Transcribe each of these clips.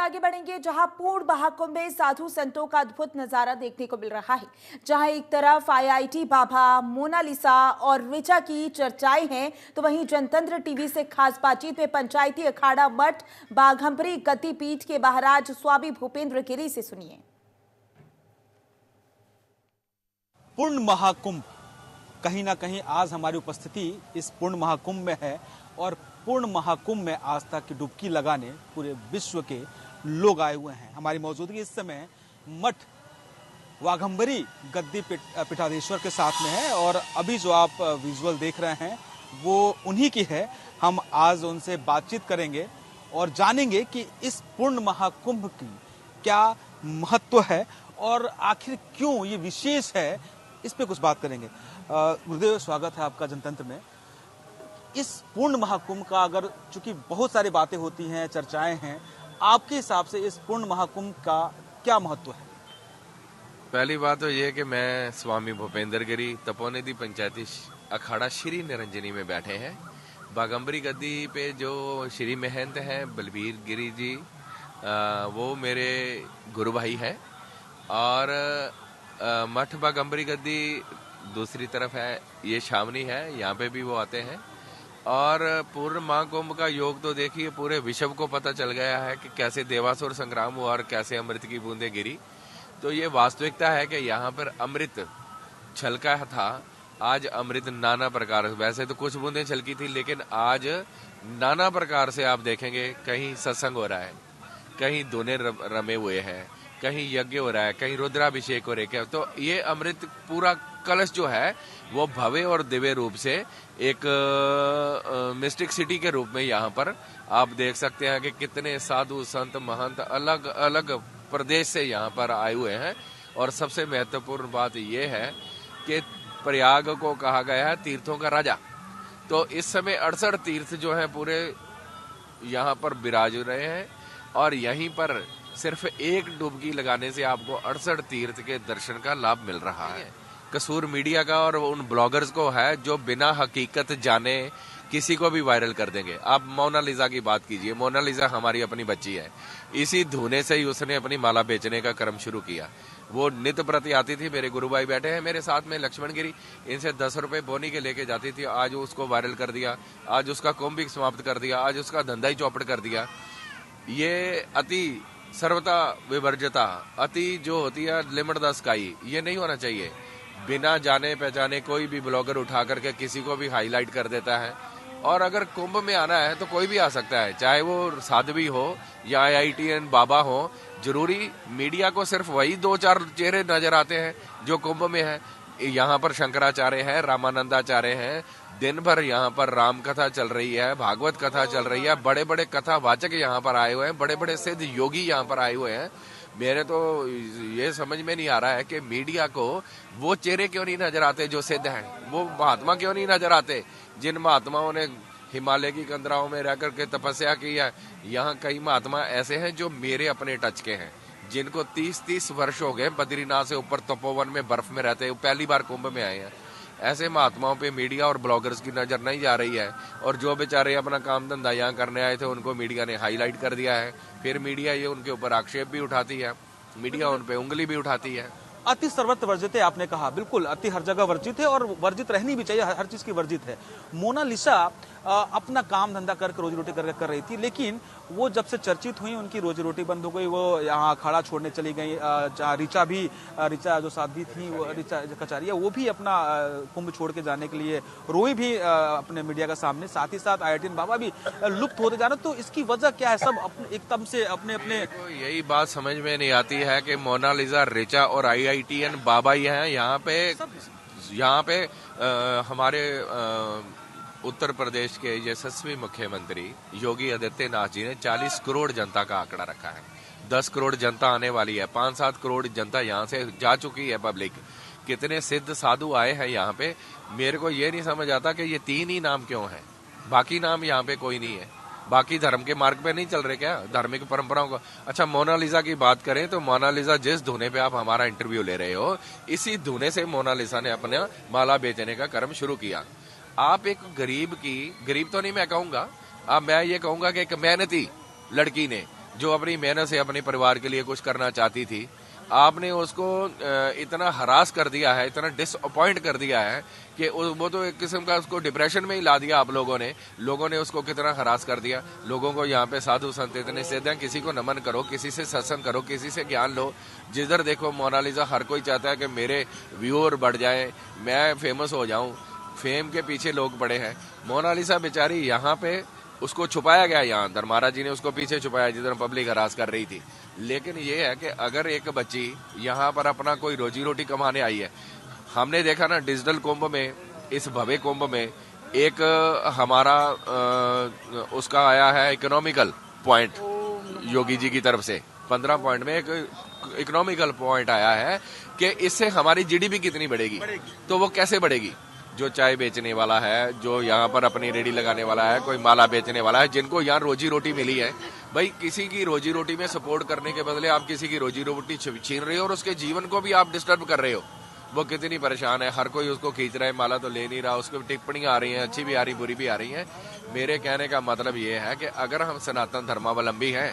आगे बढ़ेंगे, जहां पूर्ण महाकुंभ में साधु संतों का अद्भुत नजारा देखने को मिल रहा है। जहां एक तरफ आईआईटी बाबा, मोनालिसा और ऋचा की चर्चाएं हैं, तो वहीं जनतंत्र टीवी से खास बातचीत में पंचायती अखाड़ा मठ बाघंबरी गद्दी पीठ के महाराज स्वामी भूपेंद्र गिरी से सुनिए। पूर्ण महाकुंभ, कहीं ना कहीं आज हमारी उपस्थिति इस पूर्ण महाकुंभ में है और पूर्ण महाकुंभ में आस्था की डुबकी लगाने पूरे विश्व के लोग आए हुए हैं। हमारी मौजूदगी इस समय मठ बाघंबरी गद्दी पीठाधीश्वर के साथ में है और अभी जो आप विजुअल देख रहे हैं वो उन्हीं की है। हम आज उनसे बातचीत करेंगे और जानेंगे कि इस पूर्ण महाकुंभ की क्या महत्व है और आखिर क्यों ये विशेष है, इस पे कुछ बात करेंगे। गुरुदेव, स्वागत है आपका जनतंत्र में। इस पूर्ण महाकुंभ का, अगर चूंकि बहुत सारी बातें होती हैं, चर्चाएं हैं, आपके हिसाब से इस पूर्ण महाकुंभ का क्या महत्व है? पहली बात तो ये कि मैं स्वामी भूपेंद्र गिरी तपोनिधि पंचायती अखाड़ा श्री निरंजनी में बैठे हैं। बाघंबरी गद्दी पे जो श्री महंत हैं बलबीर गिरी जी, वो मेरे गुरु भाई हैं और मठ बाघंबरी गद्दी दूसरी तरफ है, ये छावनी है, यहाँ पे भी वो आते हैं। और पूर्ण महाकुंभ का योग तो देखिए पूरे विश्व को पता चल गया है कि कैसे देवासुर संग्राम हुआ और कैसे अमृत की बूंदें गिरी। तो ये वास्तविकता है कि यहाँ पर अमृत छलका था। आज अमृत नाना प्रकार, वैसे तो कुछ बूंदें छलकी थी, लेकिन आज नाना प्रकार से आप देखेंगे, कहीं सत्संग हो रहा है, कहीं दोने रमे हुए हैं, कहीं यज्ञ हो रहा है, कहीं रुद्राभिषेक हो रहा है। तो ये अमृत पूरा कलश जो है वो भव्य और दिव्य रूप से एक मिस्टिक सिटी के रूप में यहाँ पर आप देख सकते हैं कि कितने साधु संत महंत अलग अलग प्रदेश से यहाँ पर आए हुए हैं। और सबसे महत्वपूर्ण बात ये है कि प्रयाग को कहा गया है तीर्थों का राजा। तो इस समय 68 तीर्थ जो है पूरे यहाँ पर विराज रहे हैं और यहीं पर सिर्फ एक डुबकी लगाने से आपको 68 तीर्थ के दर्शन का लाभ मिल रहा है। कसूर मीडिया का और उन ब्लॉगर्स को है जो बिना हकीकत जाने किसी को भी वायरल कर देंगे। आप मोनालिसा की बात कीजिए, मोनालिसा हमारी अपनी बच्ची है, इसी धुने से ही उसने अपनी माला बेचने का क्रम शुरू किया। वो नित्य प्रति आती थी, मेरे गुरु भाई बैठे हैं मेरे साथ में लक्ष्मण गिरी, इनसे 10 रुपए बोनी के लेके जाती थी। आज उसको वायरल कर दिया, आज उसका कुंभ भी समाप्त कर दिया, आज उसका धंधा ही चौपट कर दिया। ये अति सर्वता विवर्जता, अति जो होती है लिमिट द स्काई, ये नहीं होना चाहिए। बिना जाने पहचाने कोई भी ब्लॉगर उठा करके किसी को भी हाईलाइट कर देता है। और अगर कुंभ में आना है तो कोई भी आ सकता है, चाहे वो साध्वी हो या आईआईटीएन बाबा हो। जरूरी मीडिया को सिर्फ वही 2-4 चेहरे नजर आते हैं जो कुंभ में है। यहाँ पर शंकराचार्य है, रामानंदाचार्य हैं, दिन भर यहाँ पर राम कथा चल रही है, भागवत कथा चल रही है, बड़े बड़े कथावाचक यहाँ पर आए हुए हैं, बड़े बड़े सिद्ध योगी यहाँ पर आए हुए हैं। मेरे तो ये समझ में नहीं आ रहा है कि मीडिया को वो चेहरे क्यों नहीं नजर आते जो सिद्ध हैं, वो महात्मा क्यों नहीं नजर आते जिन महात्माओं ने हिमालय की कंदराओं में रह करके तपस्या की है। यहाँ कई महात्मा ऐसे हैं जो मेरे अपने टच के हैं, जिनको 30-30 वर्ष हो गए बद्रीनाथ से ऊपर तपोवन में बर्फ में रहते, पहली बार कुंभ में आए हैं। ऐसे महात्माओं पे मीडिया और ब्लॉगर्स की नजर नहीं जा रही है और जो बेचारे अपना काम धंधा यहाँ करने आए थे उनको मीडिया ने हाईलाइट कर दिया है। फिर मीडिया ये उनके ऊपर आक्षेप भी उठाती है, मीडिया उन पे उंगली भी उठाती है। अति सर्वत्र वर्जित है, आपने कहा, बिल्कुल अति हर जगह वर्जित है और वर्जित रहनी भी चाहिए, हर चीज की वर्जित है। मोनालिसा अपना काम धंधा करके रोजी रोटी करके कर रही थी, लेकिन वो जब से चर्चित हुई उनकी रोजी रोटी बंद हो गई, वो यहाँ अखाड़ा छोड़ने चली गई। ऋचा जो साध्वी थी, वो ऋचा कचारिया, वो भी अपना कुंभ छोड़ के जाने के लिए रोई भी अपने मीडिया के सामने। साथ ही साथ आईआईटीएन बाबा भी लुप्त होते जा रहे। तो इसकी वजह क्या है? सब एकदम से अपने अपने यही बात समझ में नहीं आती है कि मोनालिसा, ऋचा और आईआईटीएन बाबा ही हैं यहाँ पे हमारे उत्तर प्रदेश के यशस्वी मुख्यमंत्री योगी आदित्यनाथ जी ने 40 करोड़ जनता का आंकड़ा रखा है। 10 करोड़ जनता आने वाली है, 5-7 करोड़ जनता यहाँ से जा चुकी है पब्लिक। कितने सिद्ध साधु आए हैं यहाँ पे, मेरे को ये नहीं समझ आता कि ये 3 ही नाम क्यों हैं, बाकी नाम यहाँ पे कोई नहीं है। बाकी धर्म के मार्ग पे नहीं चल रहे क्या, धार्मिक परंपराओं को? अच्छा, मोनालिसा की बात करें तो मोनालिसा जिस धुने पे आप हमारा इंटरव्यू ले रहे हो, इसी धुने से मोनालिसा ने अपना माला बेचने का कर्म शुरू किया। आप एक गरीब तो नहीं मैं कहूंगा, अब मैं ये कहूंगा कि एक मेहनती लड़की ने जो अपनी मेहनत से अपने परिवार के लिए कुछ करना चाहती थी, आपने उसको इतना हरास कर दिया है, इतना डिसअपॉइंट कर दिया है कि वो तो एक किस्म का उसको डिप्रेशन में ही ला दिया। आप लोगों ने उसको कितना हरास कर दिया। लोगों को यहाँ पे साधु संत इतने सीधे हैं, किसी को नमन करो, किसी से सत्संग करो, किसी से ज्ञान लो। जिधर देखो मोनालिसा, हर कोई चाहता है कि मेरे व्यूअर बढ़ जाए, मैं फेमस हो जाऊं। फेम के पीछे लोग पड़े हैं। मोनालिसा बेचारी यहाँ पे उसको छुपाया गया, यहाँ अंदर महाराज जी ने उसको पीछे छुपाया जिधर पब्लिक हरास कर रही थी। लेकिन ये है कि अगर एक बच्ची यहाँ पर अपना कोई रोजी रोटी कमाने आई है, हमने देखा ना डिजिटल कुंभ में, इस भव्य कुंभ में एक हमारा उसका आया है इकोनॉमिकल पॉइंट योगी जी की तरफ से 15 पॉइंट में एक इकोनॉमिकल पॉइंट आया है कि इससे हमारी जीडीपी कितनी बढ़ेगी। तो वो कैसे बढ़ेगी? जो चाय बेचने वाला है, जो यहाँ पर अपनी रेडी लगाने वाला है, कोई माला बेचने वाला है, जिनको यहाँ रोजी रोटी मिली है, भाई किसी की रोजी रोटी में सपोर्ट करने के बदले आप किसी की रोजी रोटी छीन रहे हो और उसके जीवन को भी आप डिस्टर्ब कर रहे हो। वो कितनी परेशान है, हर कोई उसको खींच रहा है, माला तो ले नहीं रहा, उसको टिप्पणियां आ रही हैं, अच्छी भी आ रही, बुरी भी आ रही हैं। मेरे कहने का मतलब ये है कि अगर हम सनातन धर्मावलंबी हैं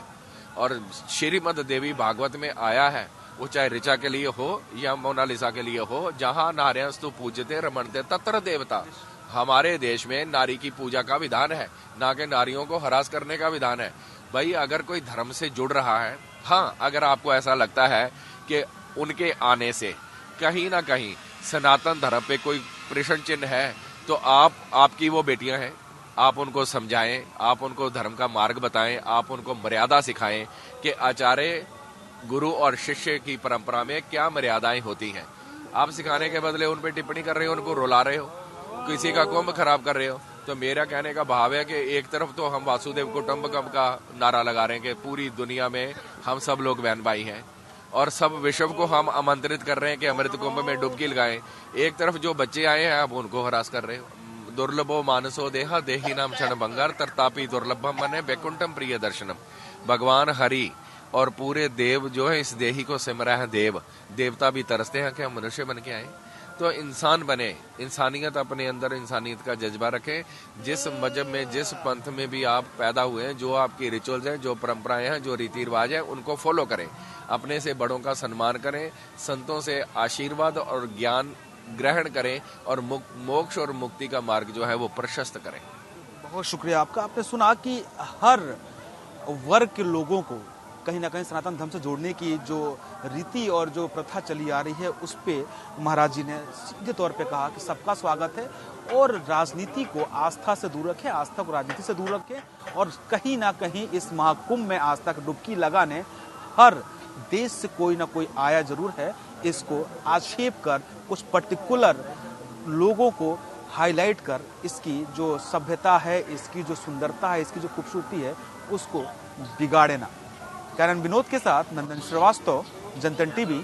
और श्रीमद देवी भागवत में आया है, वो चाहे ऋचा के लिए हो या मोनालिसा के लिए हो, जहां नार्यस्तु पूजते रमणते तत्र देवता। हमारे देश में नारी की पूजा का विधान है, ना कि नारियों को हरास करने का विधान है। भाई अगर कोई धर्म से जुड़ रहा है, हाँ, अगर आपको ऐसा लगता है कि उनके आने से कहीं ना कहीं सनातन धर्म पे कोई प्रश्न चिन्ह है, तो आपकी वो बेटियां हैं, आप उनको समझाएं, आप उनको धर्म का मार्ग बताएं, आप उनको मर्यादा सिखाएं कि आचार्य गुरु और शिष्य की परंपरा में क्या मर्यादाएं होती हैं। आप सिखाने के बदले उन पे टिप्पणी कर रहे हो, उनको रुला रहे हो, किसी का कुंभ खराब कर रहे हो। तो मेरा कहने का भाव है कि एक तरफ तो हम वासुदेव कुटुंबकम का नारा लगा रहे हैं कि पूरी दुनिया में हम सब लोग बहन भाई हैं और सब विश्व को हम आमंत्रित कर रहे हैं कि अमृत कुंभ में डुबकी लगाएं। एक तरफ जो बच्चे आए हैं आप उनको हरास कर रहे हो। दुर्लभो मानसो देहा देही नाम क्षण भंगार तरतापि दुर्लभम मने वैकुंठम प्रिय दर्शनम। भगवान हरि और पूरे देव जो है इस देही को सिमरा है। देवता भी तरसते हैं कि हम मनुष्य बन के आए। तो इंसान बने, इंसानियत अपने अंदर, इंसानियत का जज्बा रखें। जिस मजहब में, जिस पंथ में भी आप पैदा हुए हैं, जो आपकी रिचुअल्स हैं, जो परंपराएं हैं, जो रीति रिवाज हैं, उनको फॉलो करें। अपने से बड़ों का सम्मान करें, संतों से आशीर्वाद और ज्ञान ग्रहण करें और मोक्ष और मुक्ति का मार्ग जो है वो प्रशस्त करें। बहुत शुक्रिया आपका। आपने सुना कि हर वर्ग के लोगों को कहीं ना कहीं सनातन धर्म से जोड़ने की जो रीति और जो प्रथा चली आ रही है, उस पे महाराज जी ने सीधे तौर पे कहा कि सबका स्वागत है और राजनीति को आस्था से दूर रखें, आस्था को राजनीति से दूर रखें। और कहीं ना कहीं इस महाकुंभ में आस्था की डुबकी लगाने हर देश से कोई ना कोई आया जरूर है। इसको आक्षेप कर कुछ पर्टिकुलर लोगों को हाईलाइट कर इसकी जो सभ्यता है, इसकी जो सुंदरता है, इसकी जो खूबसूरती है, उसको बिगाड़े ना। कैमरामैन विनोद के साथ नंदन श्रीवास्तव, जनतन टीवी,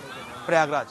प्रयागराज।